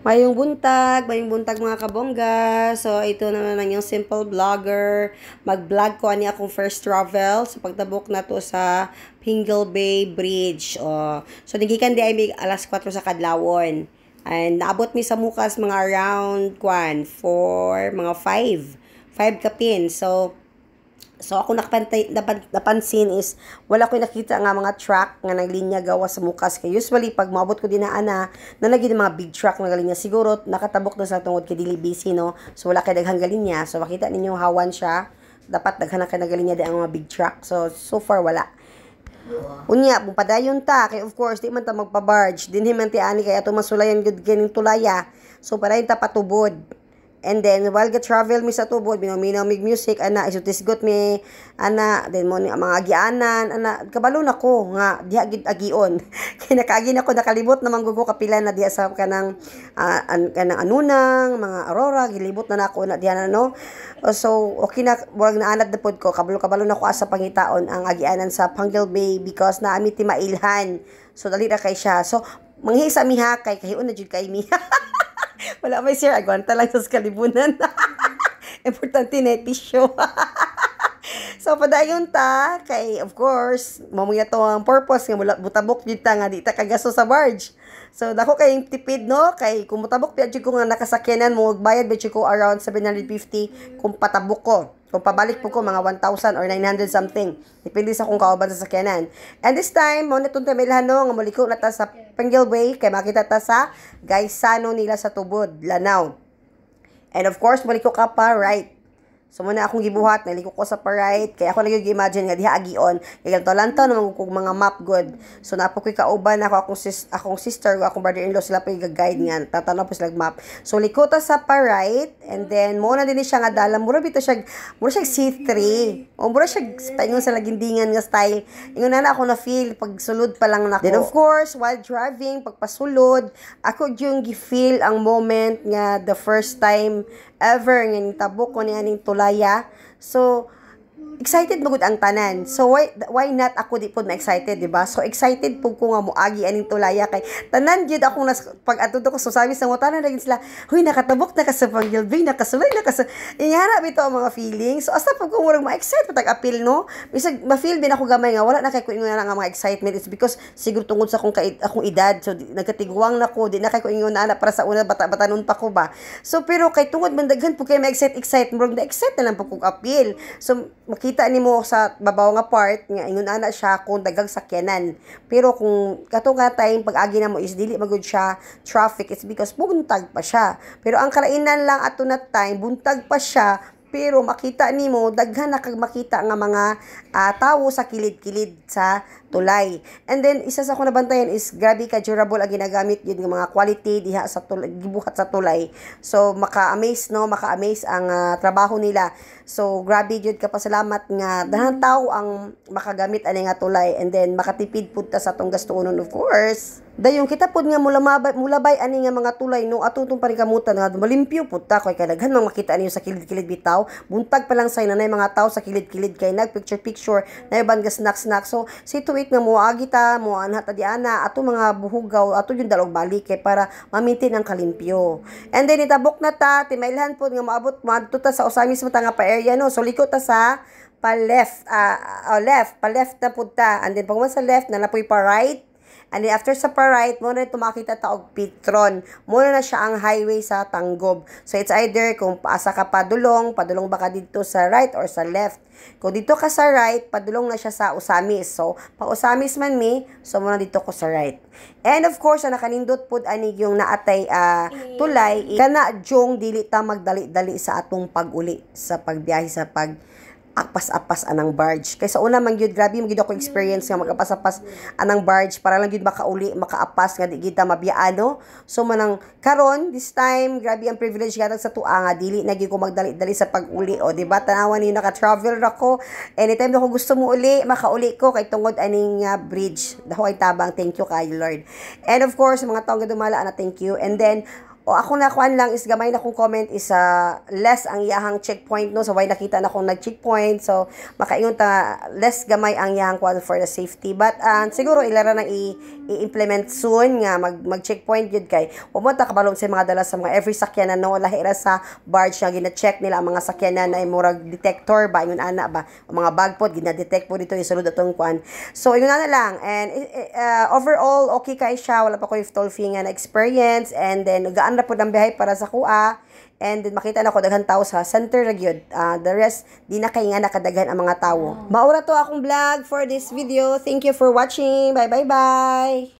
Mayong buntag mga kabongga. So, ito naman ang yung simple vlogger. Mag-vlog ko ani akong first travel sa pagtabok na to sa Pingle Bay Bridge. So, nagikan di ay may alas 4 sa kadlawon. And naabot mi sa Mukas mga around 4, mga 5 kapin. So ako napansin is wala ko nakita nga mga truck nga naglinya gawa sa Mukas kay usually pag maabot ko dinaan na nalagi mga big truck na galinya siguro nakatabok na sa tungod kay dili busy no, so wala kay daghang galinya, so makita ninyo hawan siya, dapat daghan na kay nagalinya di ang mga big truck, so far wala. Unya, kung padayon ta, kay of course, di man ta magpa-barge, dinhi man ti ani kay ato masulayan gud kining tulaya, so padayon ta patubod. And then, while ga-travel mi sa tubod, binaminaw mig music, ana, isutisgot mi, ana, then mo ni mga agianan, ana, kabalo na ko, nga, diha gid agion. Kaya nakaagi na ko, nakalibot naman gugo kapila na diha sa kanang, kanang anunang, mga aurora, gilibot na nako na diha na, no? So, okay na, wag naanad na pod ko, kabalo na ko asa pangitaon ang agianan sa Pingle Bay because naami ti mailhan. So, dali na kay siya. So, manghisa mi ha, kay kahiun na jud kay mi. Wala may sir, agwanta lang sa kalibunan. Importante na episyo. So, padayon ta, kay, of course, mamuya to ang purpose, nga butabok dito nga, di ta kagaso sa barge. So, dako kay tipid, no? Kay, kung mutabok, piadyo ko nga nakasakyanan mo, bayad, bityo ko around 750 kung patabok ko. Kung pabalik po ko, mga 1,000 or 900 something. Depende sa kung kauban sa sakyanan. And this time, mo nitong tamilhan no, nga muliko na ta sa Pingle Bay, kay makita ta sa Gaisano nila sa tubod, Lanao. And of course, muliko ka pa right. So, muna akong gibuhat, naliko ko sa pa-right, kaya ako nag-imagine nga diha agion, kaya ganito lang to, naman kong mga map good. So, napo ko'y kauban, akong sister, akong brother-in-law, sila pa yung guide nga, tatanaw po sila map. So, liko ta sa pa-right, and then, muna din siya nga dalam, mura siya C3, o mura siya, paingon sa lagindingan nga style, ingon na ako na-feel, pag sulod pa lang nako. Then, of course, while driving, pagpasulod, ako yung gi-feel ang moment nga, the first time ever nga tabok ko ni aning tulaya. So, excited magud ang tanan. So why not ako di pod ma-excited, di ba? So excited pud ko nga moagi aning tulaya kay tanan gyud akong pag atuto ko so sabi sa mo tanan lagi sila, huy nakatabok na ka sa Pingle Bay, nakasabay na ka sa ingana bitaw ang mga feelings. So asa pag ko murag ma-excite patag apil no. Bisag ma-feel bin ako gamay nga wala na kay ko ingon na nga mga excitement. It's because siguro tungod sa akong edad. So nagkatiguang na ko, di na kay ko ingon na para sa una bata-batanon pa ko ba. So pero kay tungod man daghan pud kay ma-excite murag na-excite na lang pud kog apil. So kita ni mo sa babaw nga part nga ingon ana siya kung dagang sakyanan, pero kung kato nga time pag agi na mo is dili magud siya traffic, it's because buntag pa siya, pero ang kalainan lang ato na time buntag pa siya pero makita nimo daghan na kag makita nga mga tawo sa kilid-kilid sa tulay. And then isa sa akong nabantayan is grabe ka durable ang ginagamit yun nga mga quality diha sa tulay, gibuhat sa tulay. So maka-amaze no, maka-amaze ang trabaho nila. So grabe jud ka pasalamat nga daghang tawo ang makagamit ani nga tulay, and then makatipid pud ta sa atong gastuonon of course. Dayon kita pud nga mulabay ani nga mga tulay no atutong parikamutan nga malimpyo pud ta kay daghan mang makita niyo sa kilid-kilid bitaw. Buntag pa lang say nanay mga tawo sa kilid-kilid kay nag picture na iban ga snack. So situate nga moagi ta mo anha ta diana ato mga buhugaw ato yung dalog balik kay para ma-maintain ang kalimpyo. And then itabok na ta timailhan pud nga maabot madto ta sa Osamis mo ta nga pa area no. So liko ta sa pa left na pud ta, and then pag sa left na napoy pa right. And then after sa pa-right, mo na ito makita ta og Petron. Muna na siya ang highway sa Tanggob. So it's either kung paasa ka padulong ba ka dito sa right or sa left. Kung dito ka sa right, padulong na siya sa Osamis. So pa Osamis man mi, so muna dito ko sa right. And of course, ang nakanindot pud ani yung naatay tulay, kana jong dili ta magdali-dali sa atong pag-uli sa pagbiyahe sa apas-apas anang barge. Kaysa una man gyud grabe magyud ako experience nga magapas-apas anang barge para lang gyud makauli, makaapas nga di kita mabiyaano. So manang karon this time grabe ang privilege gatag sa tuwa nga dili na gyud ko magdali-dali sa pag-uli, o di ba tanawan ni naka-travel ako anytime na ko gusto mo uli makauli ko kay tungod aning bridge. Daho ay tabang, thank you kay Lord. And of course mga taong dumala na thank you. And then O ako na kuan lang is gamay na kong comment is less ang iyahang checkpoint no. So why nakita na kong nag-checkpoint. So makaingon ta less gamay ang iyahang kuan for the safety. But siguro ilara nang i-implement soon nga mag-checkpoint yun kay pumunta kabalong sa mga dala sa mga every sakyanan no lahira sa barge nga gina-check nila ang mga sakyanan ay murag detector ba ingon ana ba ang mga bagpot gina-detect po dito isulod atong kuan. So ingon na lang and overall okay kay siya wala pa ko toll fee nga na experience and then gaan ra pud ang biyahe para sa kuha. And then makita na ko daghan tao sa center ra gyud. The rest di na kay nga nakadaghan ang mga tawo. Maura to akong vlog for this video. Thank you for watching. Bye bye bye.